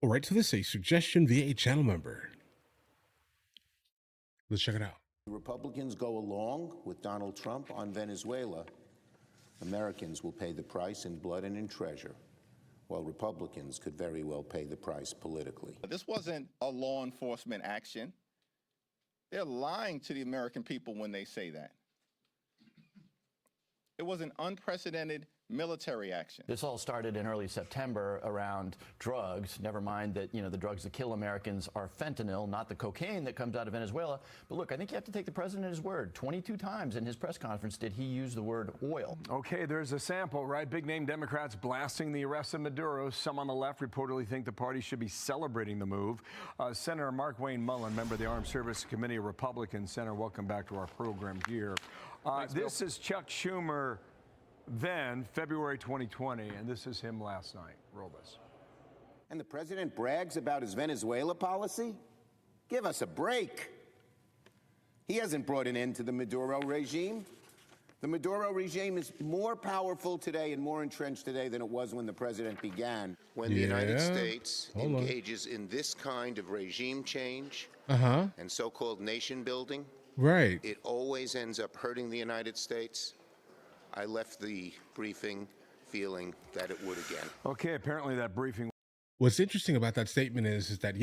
All right, so this is a suggestion via a channel member. Let's check it out. Republicans go along with Donald Trump on Venezuela, Americans will pay the price in blood and in treasure, while Republicans could very well pay the price politically. This wasn't a law enforcement action. They're lying to the American people when they say that. It was an unprecedented military action. This all started in early September around drugs. Never mind that, the drugs that kill Americans are fentanyl, not the cocaine that comes out of Venezuela. But look, I think you have to take the president at his word. 22 times in his press conference did he use the word oil. Okay, there's a sample, right? Big name Democrats blasting the arrest of Maduro. Some on the left reportedly think the party should be celebrating the move. Senator Mark Wayne Mullin, member of the Armed Services Committee, a Republican. Senator, welcome back to our program here. This is Chuck Schumer then, February 2020, and this is him last night. Roll this. And the president brags about his Venezuela policy? Give us a break. He hasn't brought an end to the Maduro regime. The Maduro regime is more powerful today and more entrenched today than it was when the president began. When the United States engages in this kind of regime change and so-called nation building, it always ends up hurting the United States. I left the briefing feeling that it would again. Okay, apparently that briefing. What's interesting about that statement is that,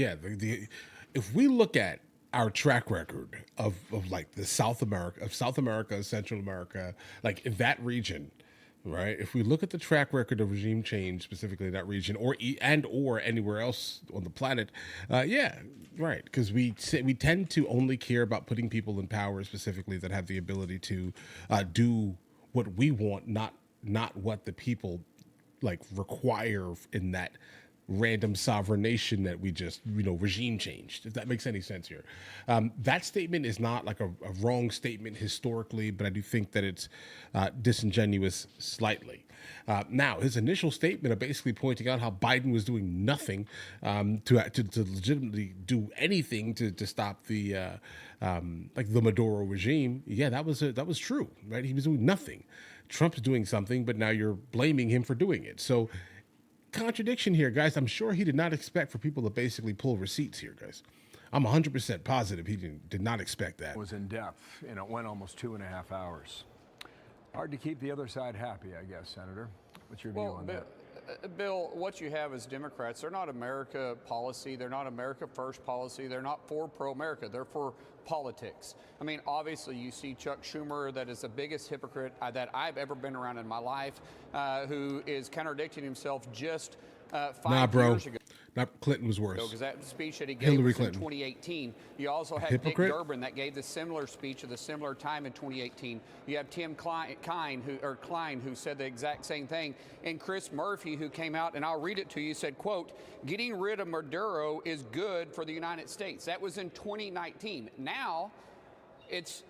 if we look at our track record of like the South America, Central America, like in that region, right? If we look at the track record of regime change, specifically in that region, or anywhere else on the planet, right? Because we tend to only care about putting people in power, specifically that have the ability to do what we want, not what the people like require in that random sovereign nation that we just regime changed, if that makes any sense here. That statement is not like a wrong statement historically, but I do think that it's disingenuous slightly. Now, his initial statement of basically pointing out how Biden was doing nothing to legitimately do anything to stop the the Maduro regime. Yeah, that was true, right? He was doing nothing. Trump's doing something, but now you're blaming him for doing it. So contradiction here, guys. I'm sure he did not expect for people to basically pull receipts here, guys. I'm 100% positive he did not expect that. It was in depth, and it went almost 2.5 hours. Hard to keep the other side happy, I guess, Senator. What's your view on that? Bill, what you have is Democrats. They're not America policy. They're not America first policy. They're not for pro-America. They're for politics. I mean, obviously, you see Chuck Schumer, that is the biggest hypocrite that I've ever been around in my life, who is contradicting himself just 5 years ago. Not Clinton was worse. Because that speech that he gave was in 2018. You also had Dick Hypocrite? Durbin that gave the similar speech at a similar time in 2018. You have Tim Klein, who said the exact same thing, and Chris Murphy, who came out, and I'll read it to you, said, quote, "Getting rid of Maduro is good for the United States." That was in 2019. Now, it's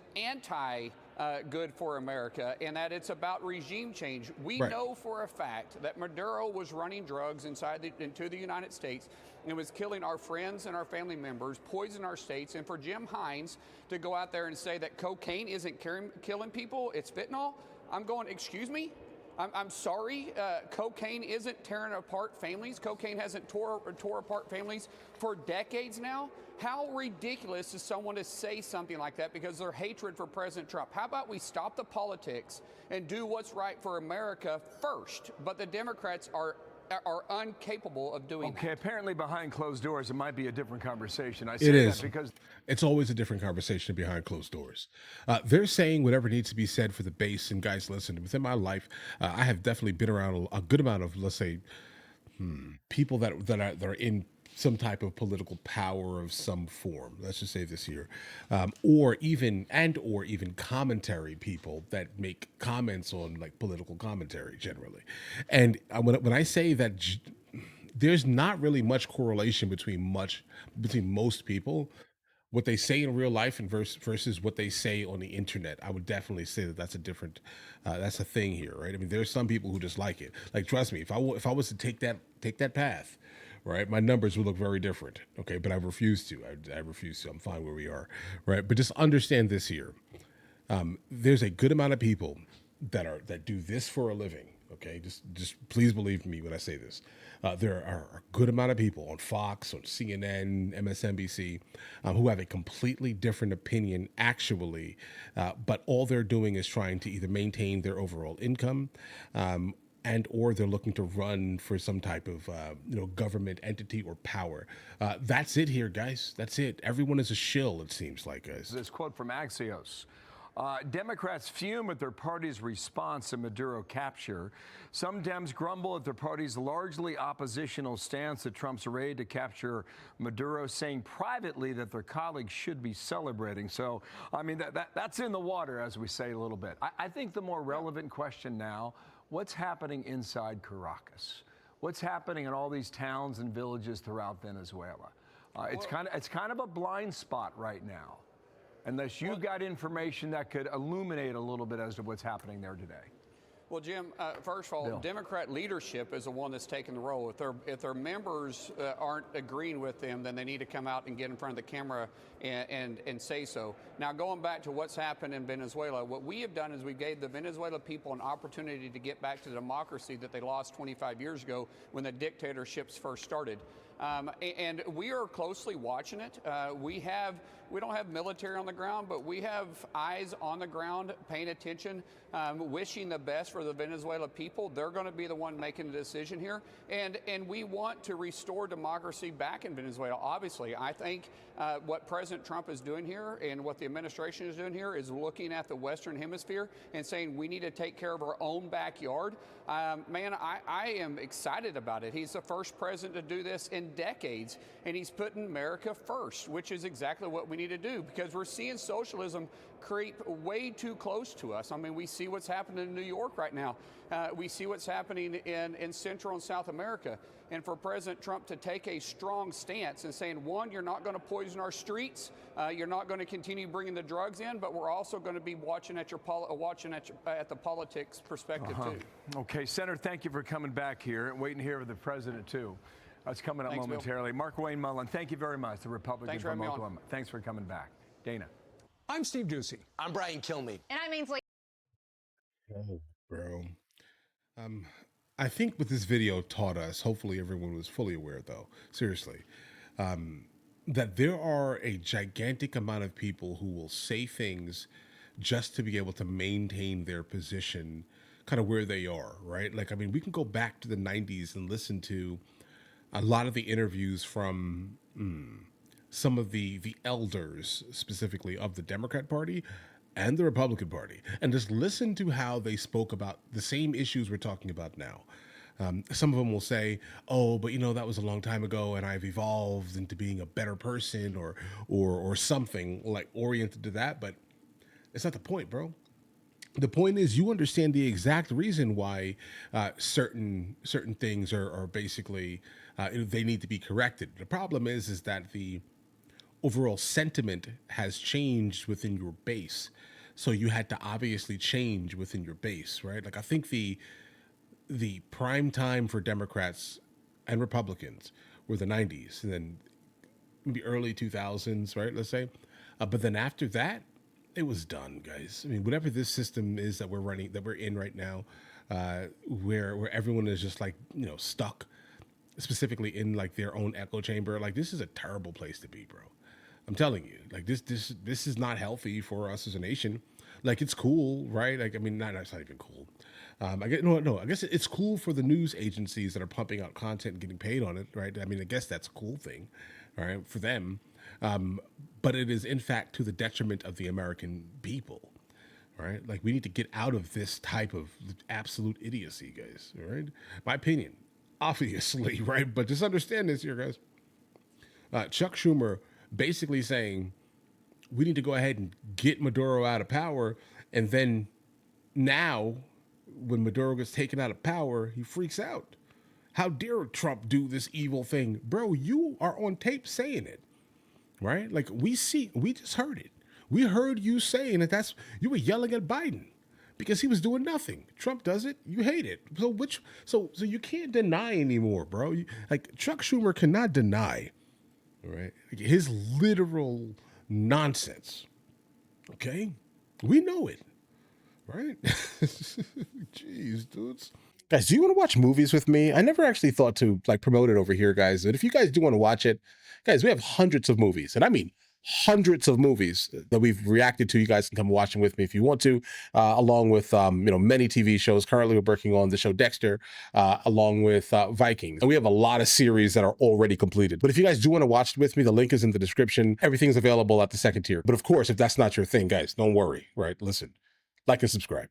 good for America, and that it's about regime change. We know for a fact that Maduro was running drugs into the United States and was killing our friends and our family members, poisoning our states. And for Jim Hines to go out there and say that cocaine isn't killing people, it's fentanyl, I'm going, excuse me? I'm sorry, cocaine isn't tearing apart families. Cocaine hasn't tore apart families for decades now. How ridiculous is someone to say something like that because of their hatred for President Trump? How about we stop the politics and do what's right for America first? But the Democrats are incapable of doing that. Okay, apparently behind closed doors, it might be a different conversation. I It say is. that because It's always a different conversation behind closed doors. They're saying whatever needs to be said for the base. And guys, listen, within my life, I have definitely been around a good amount of, let's say, people that are in some type of political power of some form. Let's just say this here, or even commentary people that make comments on like political commentary generally. And when I say that, there's not really much correlation between most people, what they say in real life and versus what they say on the internet. I would definitely say that that's a different, that's a thing here, right? I mean, there's some people who just like it. Like, trust me, if I was to take that path, right, my numbers would look very different. Okay, but I refuse to. I refuse to. I'm fine where we are, right? But just understand this here. There's a good amount of people that do this for a living, Okay, just please believe me when I say this. There are a good amount of people on Fox, on CNN, MSNBC, who have a completely different opinion, actually, but all they're doing is trying to either maintain their overall income, and or they're looking to run for some type of government entity or power. That's it here, guys. That's it. Everyone is a shill, it seems like, guys. This quote from Axios. Democrats fume at their party's response to Maduro capture. Some Dems grumble at their party's largely oppositional stance to Trump's raid to capture Maduro, saying privately that their colleagues should be celebrating. So, I mean, that's in the water, as we say a little bit. I think the more relevant question now, what's happening inside Caracas? What's happening in all these towns and villages throughout Venezuela? It's kind of a blind spot right now, unless you've got information that could illuminate a little bit as to what's happening there today. Well, Jim, first of all, Bill. Democrat leadership is the one that's taking the role. If their members aren't agreeing with them, then they need to come out and get in front of the camera and say so. Now, going back to what's happened in Venezuela, what we have done is we gave the Venezuela people an opportunity to get back to the democracy that they lost 25 years ago when the dictatorships first started. And we are closely watching it. We don't have military on the ground, but we have eyes on the ground paying attention, wishing the best for the Venezuela people. They're going to be the one making the decision here. And we want to restore democracy back in Venezuela. Obviously, I think what President Trump is doing here and what the administration is doing here is looking at the Western Hemisphere and saying we need to take care of our own backyard. Man, I am excited about it. He's the first president to do this in decades, and he's putting America first, which is exactly what we need to do, because we're seeing socialism creep way too close to us. I mean, we see what's happening in New York right now. We see what's happening in Central and South America. And for President Trump to take a strong stance and saying, one, you're not going to poison our streets, you're not going to continue bringing the drugs in, but we're also going to be watching at the politics perspective too. Okay, Senator, thank you for coming back here and waiting here with the president too. That's coming up Thanks, momentarily. Mark-Wayne Mullin, thank you very much, the Republican Thanks for from having me on. Oklahoma. Thanks for coming back. Dana. I'm Steve Ducey. I'm Brian Kilmeade. And I'm Ainsley. Oh, bro. I think what this video taught us, hopefully everyone was fully aware though, seriously, that there are a gigantic amount of people who will say things just to be able to maintain their position kind of where they are, right? Like, I mean, we can go back to the 90s and listen to a lot of the interviews from some of the elders, specifically of the Democrat Party and the Republican Party, and just listen to how they spoke about the same issues we're talking about now. Some of them will say, oh, but that was a long time ago and I've evolved into being a better person or something like oriented to that. But it's not the point, bro. The point is you understand the exact reason why certain things are basically, they need to be corrected. The problem is that the overall sentiment has changed within your base. So you had to obviously change within your base, right? Like, I think the prime time for Democrats and Republicans were the 90s and then maybe early 2000s, right? Let's say. But then after that, it was done, guys. I mean, whatever this system is that we're in right now, where everyone is just like, stuck specifically in like their own echo chamber. Like, this is a terrible place to be, bro. I'm telling you, like this is not healthy for us as a nation. Like, it's cool, right? Like, I mean, it's not even cool. I guess it's cool for the news agencies that are pumping out content and getting paid on it, right? I mean, I guess that's a cool thing, all right, for them. But it is in fact to the detriment of the American people, right? Like, we need to get out of this type of absolute idiocy, guys, all right? My opinion, obviously, right? But just understand this here, guys. Chuck Schumer basically saying we need to go ahead and get Maduro out of power, and then now when Maduro gets taken out of power, he freaks out. How dare Trump do this evil thing? Bro, you are on tape saying it, right? Like, we just heard it. We heard you saying that you were yelling at Biden because he was doing nothing. Trump does it, you hate it. So you can't deny anymore, bro. Chuck Schumer cannot deny, right? His literal nonsense. Okay? We know it, right? Jeez, dudes. Guys, do you want to watch movies with me? I never actually thought to like promote it over here, guys. But if you guys do want to watch it, guys, we have hundreds of movies, and I mean hundreds of movies that we've reacted to. You guys can come watch them with me if you want to, along with many TV shows. Currently, we're working on the show Dexter, along with Vikings, and we have a lot of series that are already completed. But if you guys do want to watch it with me, the link is in the description. Everything's available at the second tier. But of course, if that's not your thing, guys, don't worry. Right? Listen, like and subscribe.